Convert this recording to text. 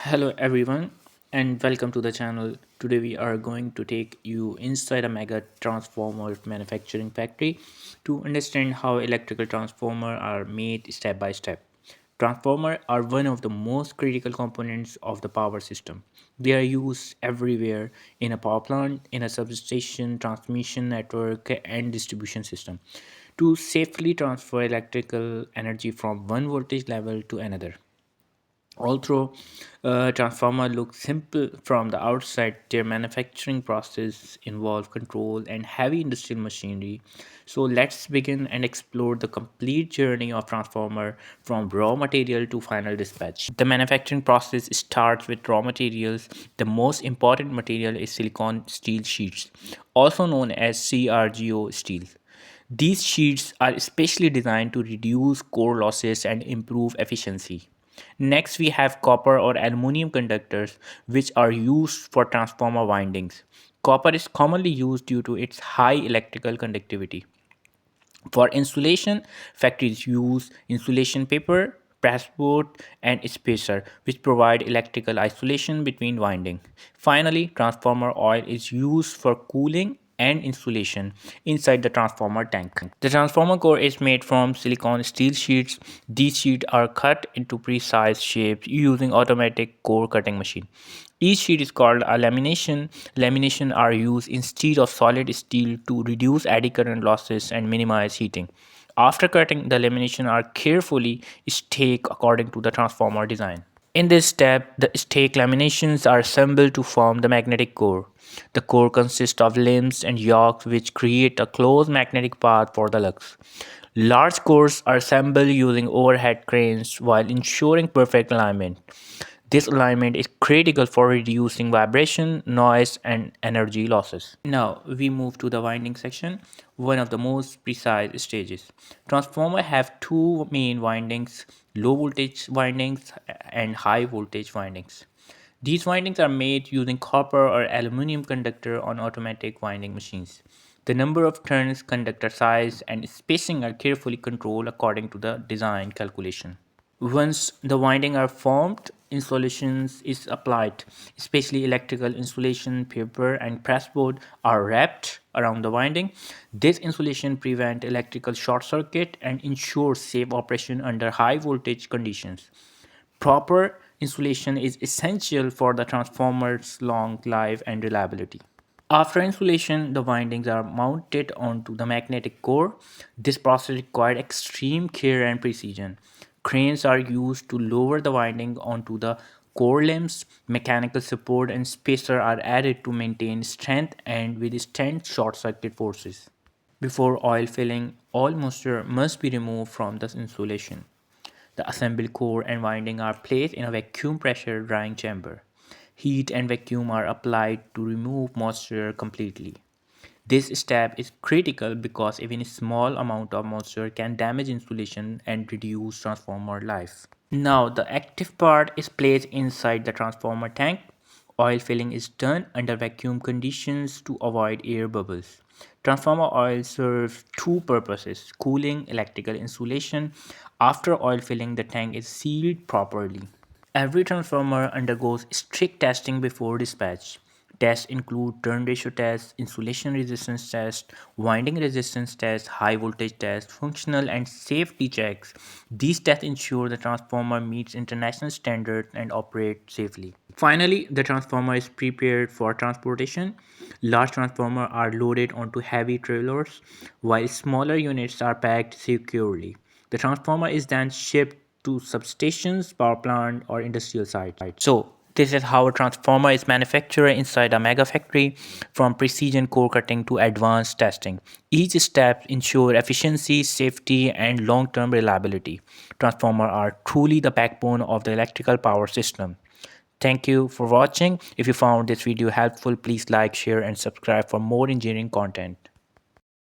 Hello everyone and welcome to the channel. Today we are going to take you inside a mega transformer manufacturing factory to understand how electrical transformers are made step by step. Transformers are one of the most critical components of the power system. They are used everywhere in a power plant, in a substation, transmission network and distribution system to safely transfer electrical energy from one voltage level to another. Although transformer look simple from the outside, their manufacturing process involve control and heavy industrial machinery. So let's begin and explore the complete journey of transformer from raw material to final dispatch. The manufacturing process starts with raw materials. The most important material is silicon steel sheets, also known as CRGO steel. These sheets are specially designed to reduce core losses and improve efficiency. Next, we have copper or aluminum conductors, which are used for transformer windings. Copper is commonly used due to its high electrical conductivity. For insulation, factories use insulation paper, pressboard, and spacer, which provide electrical isolation between winding. Finally, transformer oil is used for cooling and insulation inside the transformer tank. The transformer core is made from silicon steel sheets. These sheets are cut into precise shapes using automatic core cutting machine. Each sheet is called a lamination. Lamination are used instead of solid steel to reduce eddy current losses and minimize heating. After cutting, the lamination are carefully staked according to the transformer design. In this step, the stake laminations are assembled to form the magnetic core. The core consists of limbs and yokes which create a closed magnetic path for the lugs. Large cores are assembled using overhead cranes while ensuring perfect alignment. This alignment is critical for reducing vibration, noise, and energy losses. Now we move to the winding section, one of the most precise stages. Transformers have two main windings, low voltage windings and high voltage windings. These windings are made using copper or aluminum conductor on automatic winding machines. The number of turns, conductor size, and spacing are carefully controlled according to the design calculation. Once the winding are formed, insulations is applied, especially electrical insulation paper and pressboard are wrapped around the winding. This insulation prevent electrical short circuit and ensures safe operation under high voltage conditions. Proper insulation is essential for the transformer's long life and reliability. After insulation, the windings are mounted onto the magnetic core. This process required extreme care and precision. Cranes are used to lower the winding onto the core limbs. Mechanical support and spacer are added to maintain strength and withstand short circuit forces. Before oil filling, all moisture must be removed from the insulation. The assembled core and winding are placed in a vacuum pressure drying chamber. Heat and vacuum are applied to remove moisture completely. This step is critical because even a small amount of moisture can damage insulation and reduce transformer life. Now the active part is placed inside the transformer tank. Oil filling is done under vacuum conditions to avoid air bubbles. Transformer oil serves two purposes: cooling, electrical insulation. After oil filling, the tank is sealed properly. Every transformer undergoes strict testing before dispatch. Tests include turn ratio tests, insulation resistance test, winding resistance test, high voltage test, functional and safety checks. These tests ensure the transformer meets international standards and operates safely. Finally, the transformer is prepared for transportation. Large transformers are loaded onto heavy trailers, while smaller units are packed securely. The transformer is then shipped to substations, power plant, or industrial sites. So, this is how a transformer is manufactured inside a mega factory, from precision core cutting to advanced testing. Each step ensures efficiency, safety, and long-term reliability. Transformers are truly the backbone of the electrical power system. Thank you for watching. If you found this video helpful, please like, share, and subscribe for more engineering content.